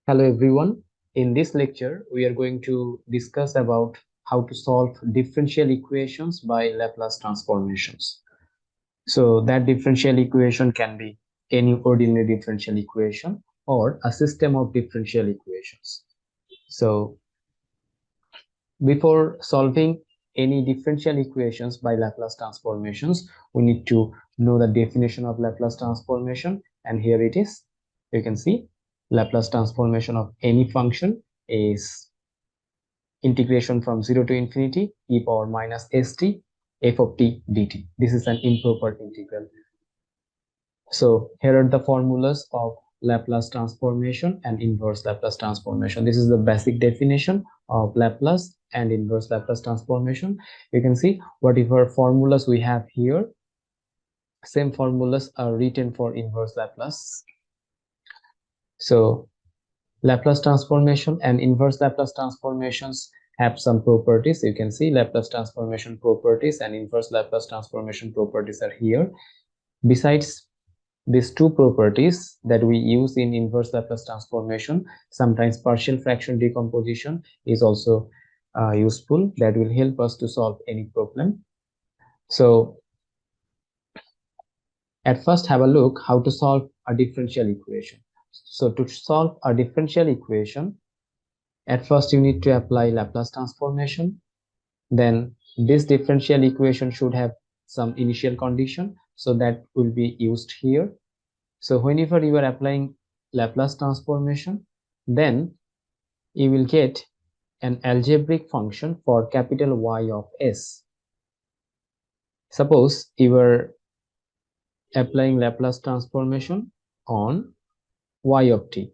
Hello everyone. In this lecture, we are going to discuss about how to solve differential equations by Laplace transformations. So that differential equation can be any ordinary differential equation or a system of differential equations. So before solving any differential equations by Laplace transformations, we need to know the definition of Laplace transformation, and here it is. You can see Laplace transformation of any function is integration from 0 to infinity e power minus st f of t dt. This is an improper integral. So here are the formulas of Laplace transformation and inverse Laplace transformation. This is the basic definition of Laplace and inverse Laplace transformation. You can see whatever formulas we have here, same formulas are written for inverse Laplace. So Laplace transformation and inverse Laplace transformations have some properties. You can see Laplace transformation properties and inverse Laplace transformation properties are here. Besides these two properties that we use in inverse Laplace transformation, sometimes partial fraction decomposition is also useful. That will help us to solve any problem. So at first, have a look how to solve a differential equation. So to solve a differential equation, at first you need to apply Laplace transformation. Then this differential equation should have some initial condition, so that will be used here. So whenever you are applying Laplace transformation, then you will get an algebraic function for capital Y of S. Suppose you are applying Laplace transformation on Y of t,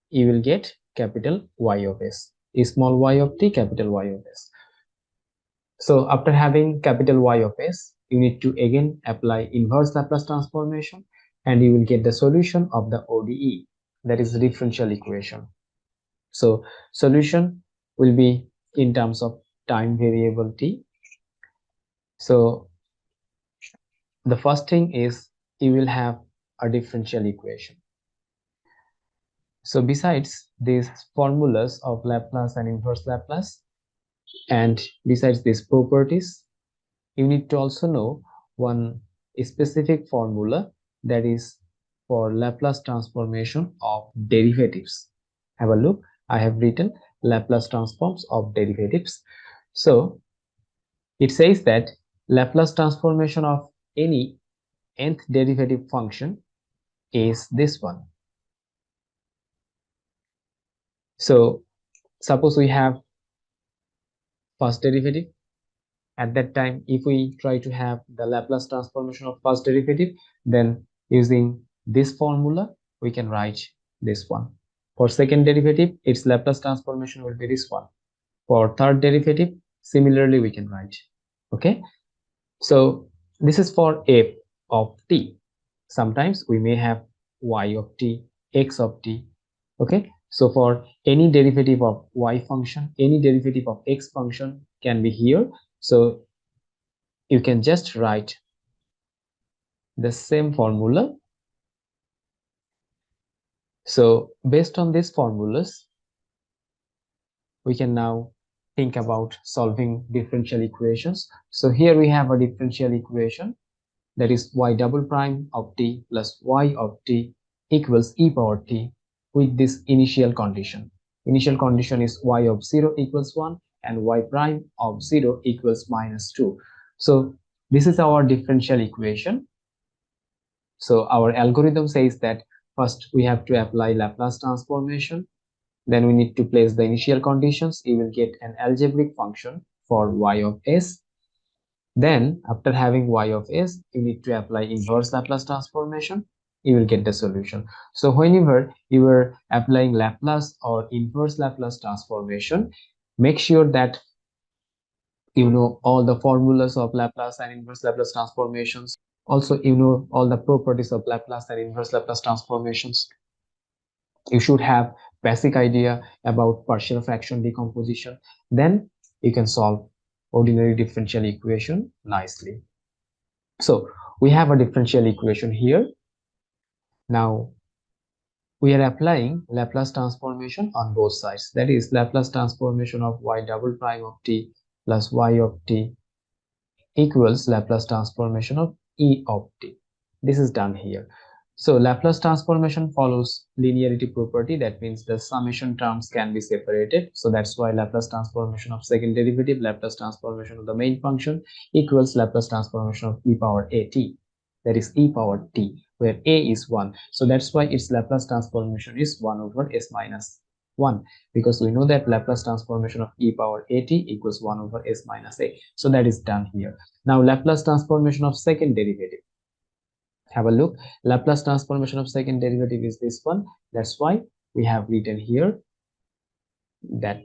you will get capital Y of S, small y of t, capital Y of S. So after having capital Y of S, you need to again apply inverse Laplace transformation, and you will get the solution of the ODE, that is the differential equation. So solution will be in terms of time variable t. So the first thing is you will have a differential equation. So besides these formulas of Laplace and inverse Laplace, and besides these properties, you need to also know one specific formula, that is for Laplace transformation of derivatives. Have a look. I have written Laplace transforms of derivatives. So it says that Laplace transformation of any nth derivative function is this one. So suppose we have first derivative. At that time, if we try to have the Laplace transformation of first derivative, then using this formula, we can write this one. For second derivative, its Laplace transformation will be this one. For third derivative, similarly, we can write. Okay. So this is for f of t. Sometimes we may have y of t, x of t. Okay. So for any derivative of y function, any derivative of x function can be here. So you can just write the same formula. So based on these formulas, we can now think about solving differential equations. So here we have a differential equation, that is y double prime of t plus y of t equals e power t with this initial condition. Initial condition is y of 0 equals 1 and y prime of 0 equals minus 2. So this is our differential equation. So our algorithm says that first we have to apply Laplace transformation, then we need to place the initial conditions. You will get an algebraic function for y of s. Then after having y of s, you need to apply inverse Laplace transformation. You will get the solution. So whenever you are applying Laplace or inverse Laplace transformation, make sure that you know all the formulas of Laplace and inverse Laplace transformations. Also, you know all the properties of Laplace and inverse Laplace transformations. You should have basic idea about partial fraction decomposition. Then you can solve ordinary differential equation nicely. So we have a differential equation here. Now we are applying Laplace transformation on both sides. That is Laplace transformation of y double prime of t plus y of t equals Laplace transformation of e of t. This is done here. So Laplace transformation follows linearity property. That means the summation terms can be separated. So that's why Laplace transformation of second derivative, Laplace transformation of the main function equals Laplace transformation of e power at. That is e power t, where a is 1. So that's why its Laplace transformation is 1 over s minus 1, because we know that Laplace transformation of e power at equals 1 over s minus a. So that is done here. Now Laplace transformation of second derivative. Have a look. Laplace transformation of second derivative is this one. That's why we have written here that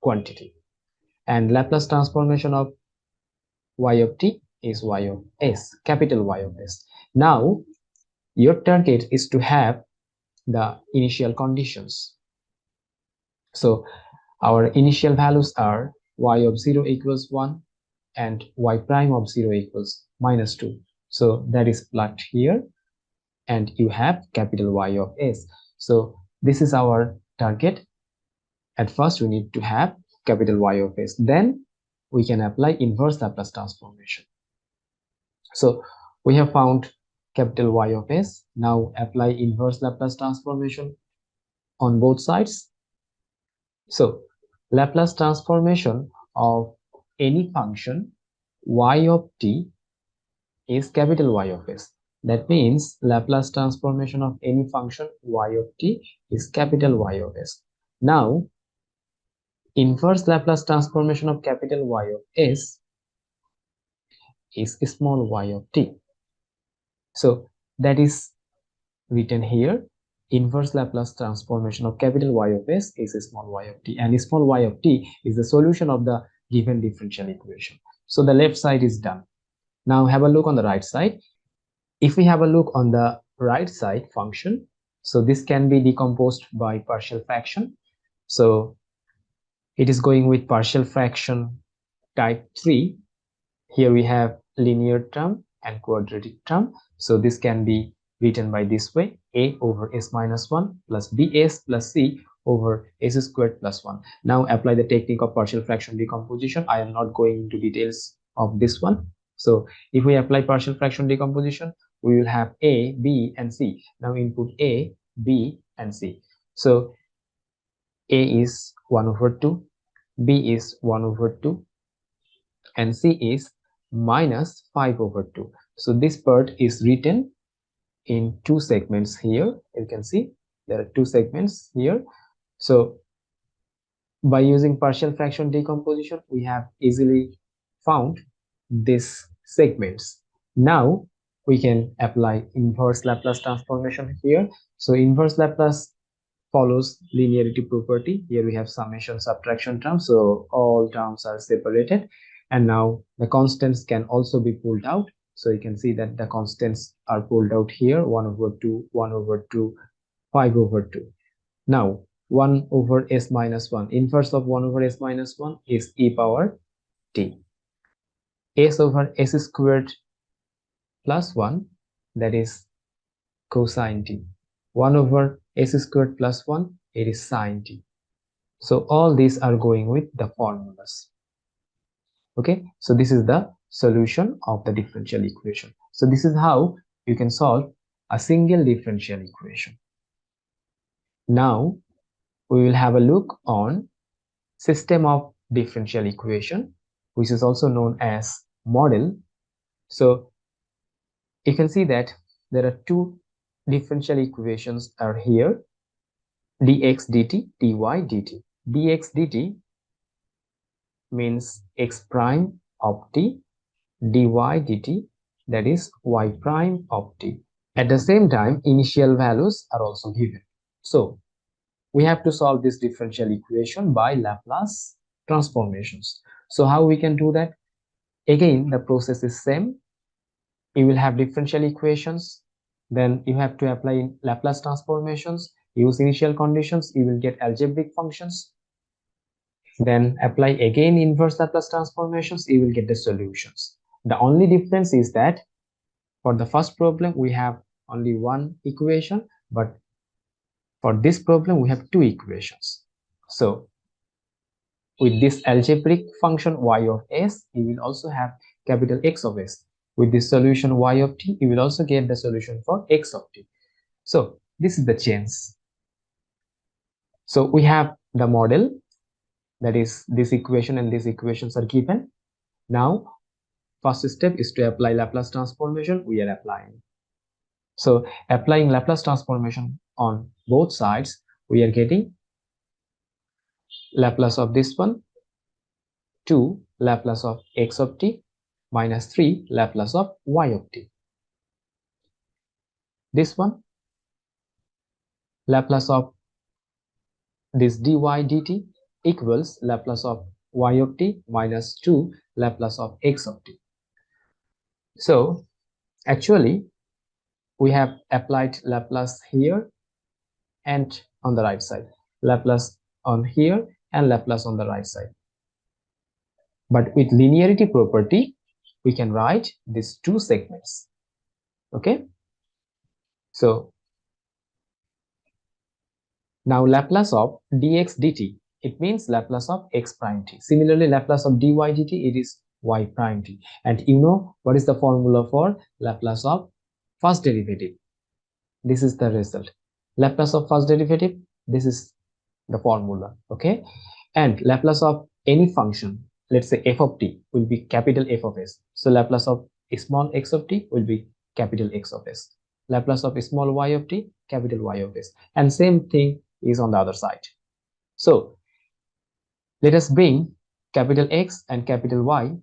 quantity. And Laplace transformation of y of t is y of s, capital Y of s. Now your target is to have the initial conditions. So our initial values are y of 0 equals 1 and y prime of 0 equals minus 2. So that is plugged here, and you have capital Y of s. So this is our target. At first we need to have capital Y of s, then we can apply inverse Laplace transformation. So we have found capital Y of s. Now apply inverse Laplace transformation on both sides. So Laplace transformation of any function y of t is capital Y of s. That means Laplace transformation of any function y of t is capital Y of s. Now inverse Laplace transformation of capital Y of s is small y of t. So that is written here. Inverse Laplace transformation of capital Y of s is small y of t, and small y of t is the solution of the given differential equation. So the left side is done. Now have a look on the right side. If we have a look on the right side function, so this can be decomposed by partial fraction. So it is going with partial fraction type 3. Here we have linear term and quadratic term. So this can be written by this way: a over s minus 1 plus bs plus c over s squared plus 1. Now apply the technique of partial fraction decomposition. I am not going into details of this one. So if we apply partial fraction decomposition, we will have a, b, and c. Now input a, b, and c. So a is 1 over 2, b is 1 over 2, and c is minus 5 over 2. So this part is written in two segments here. You can see there are two segments here. So by using partial fraction decomposition, we have easily found these segments. Now we can apply inverse Laplace transformation here. So inverse Laplace follows linearity property. Here we have summation subtraction terms, so all terms are separated, and now the constants can also be pulled out. So you can see that the constants are pulled out here: 1 over 2, 1 over 2, 5 over 2. Now 1 over s minus 1, inverse of 1 over s minus 1 is e power t. S over s squared plus 1, that is cosine t. 1 over s squared plus 1, it is sine t. So all these are going with the formulas. Okay, so this is the solution of the differential equation. So this is how you can solve a single differential equation. Now we will have a look on system of differential equation, which is also known as model. So you can see that there are two differential equations are here: dx dt, dy dt. Dx dt means x prime of t, dy dt, that is y prime of t. At the same time, initial values are also given. So we have to solve this differential equation by Laplace transformations. So how we can do that? Again, the process is same. You will have differential equations, then you have to apply Laplace transformations, use initial conditions, you will get algebraic functions, then apply again inverse Laplace transformations, you will get the solutions. The only difference is that for the first problem we have only one equation, but For this problem, we have two equations. So with this algebraic function y of s, you will also have capital X of s. With this solution y of t, you will also get the solution for x of t. So this is the change. So we have the model, that is this equation and these equations are given. Now first step is to apply Laplace transformation. We are applying. So applying Laplace transformation on both sides, we are getting Laplace of this one 2 Laplace of x of t minus 3 Laplace of y of t. This one Laplace of this dy dt equals Laplace of y of t minus 2 Laplace of x of t. So actually we have applied Laplace here and on the right side, Laplace on here and Laplace on the right side. But with linearity property, we can write these two segments. Okay. So now Laplace of dx dt, it means Laplace of x prime t. Similarly, Laplace of dy dt, it is y prime t. And you know what is the formula for Laplace of first derivative? This is the result. Laplace of first derivative, this is the formula. Okay. And Laplace of any function, let's say f of t, will be capital F of s. So Laplace of small x of t will be capital X of s. Laplace of small y of t, capital Y of s. And same thing is on the other side. So let us bring capital X and capital Y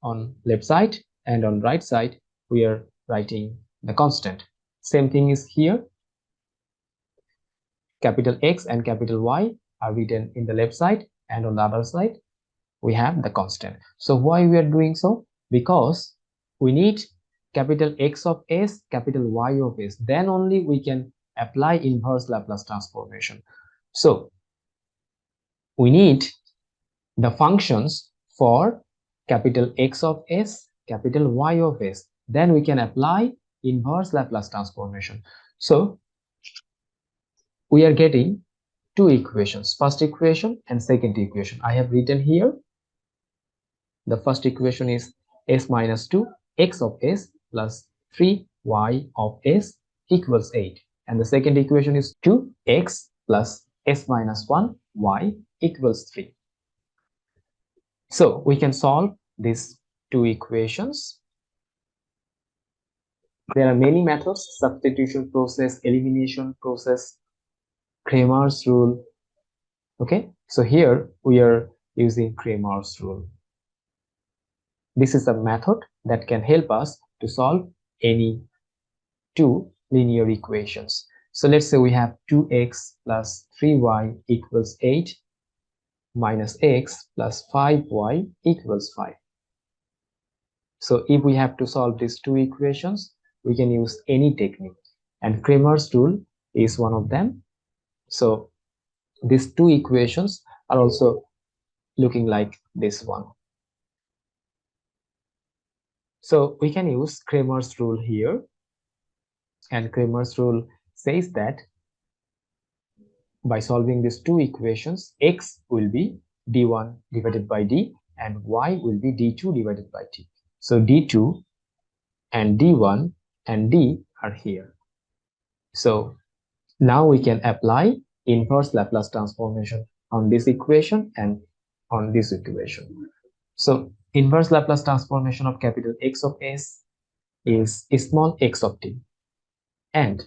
on left side, and on right side we are writing the constant. Same thing is here. Capital X and capital Y are written in the left side, and on the other side we have the constant. So why we are doing so? Because we need capital X of s, capital Y of s, then only we can apply inverse Laplace transformation. So we need the functions for capital X of s, capital Y of s, then we can apply inverse Laplace transformation. So we are getting two equations, first equation and second equation. I have written here. The first equation is s minus 2 x of s plus 3 y of s equals 8. And the second equation is 2x plus s minus 1 y equals 3. So we can solve these two equations. There are many methods: substitution process, elimination process, Cramer's rule. Okay, so here we are using Cramer's rule. This is a method that can help us to solve any two linear equations. So let's say we have 2x plus 3y equals 8 minus x plus 5y equals 5. So if we have to solve these two equations, we can use any technique, and Cramer's rule is one of them. So these two equations are also looking like this one. So we can use Cramer's rule here, and Cramer's rule says that by solving these two equations, x will be d1 divided by d and y will be d2 divided by t. So d2 and d1 and d are here. So now we can apply inverse Laplace transformation on this equation and on this equation. So inverse Laplace transformation of capital X of s is small x of t, and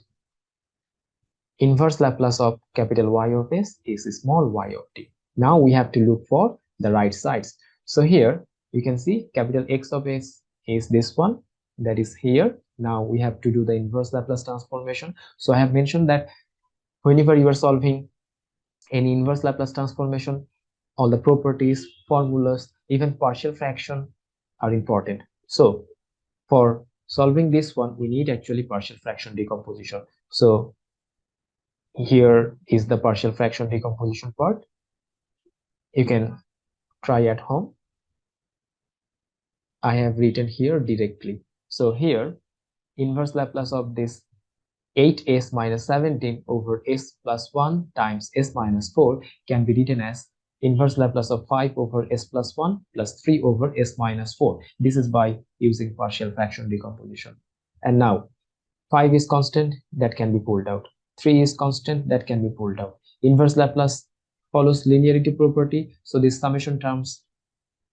inverse Laplace of capital Y of s is small y of t. Now we have to look for the right sides. So here you can see capital X of s is this one, that is here. Now we have to do the inverse Laplace transformation. So I have mentioned that whenever you are solving any inverse Laplace transformation, all the properties, formulas, even partial fraction are important. So for solving this one, we need actually partial fraction decomposition. So here is the partial fraction decomposition part. You can try at home. I have written here directly. So here inverse Laplace of this 8s minus 17 over s plus 1 times s minus 4 can be written as inverse Laplace of 5 over s plus 1 plus 3 over s minus 4. This is by using partial fraction decomposition. And now 5 is constant, that can be pulled out. 3 is constant, that can be pulled out. Inverse Laplace follows linearity property, so these summation terms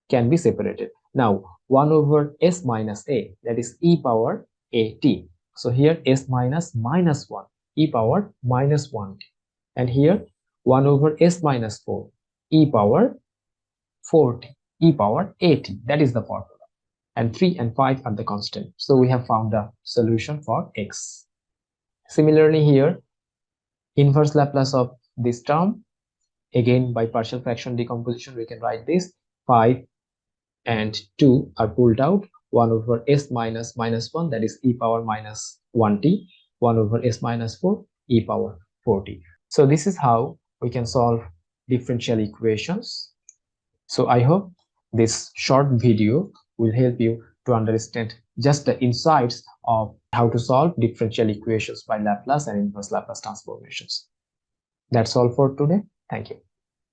can be separated. Now 1 over s minus a, that is e power at. So here s minus 1, e power minus 1t. And here 1 over s minus 4, e power 4t, e power at. That is the formula. And 3 and 5 are the constant. So we have found the solution for x. Similarly here, inverse Laplace of this term, again by partial fraction decomposition, we can write this 5 and 2 are pulled out. 1 over s minus minus 1, that is e power minus 1t. 1 over s minus 4, e power 4t. So this is how we can solve differential equations. So I hope this short video will help you to understand just the insights of how to solve differential equations by Laplace and inverse Laplace transformations. That's all for today. Thank you.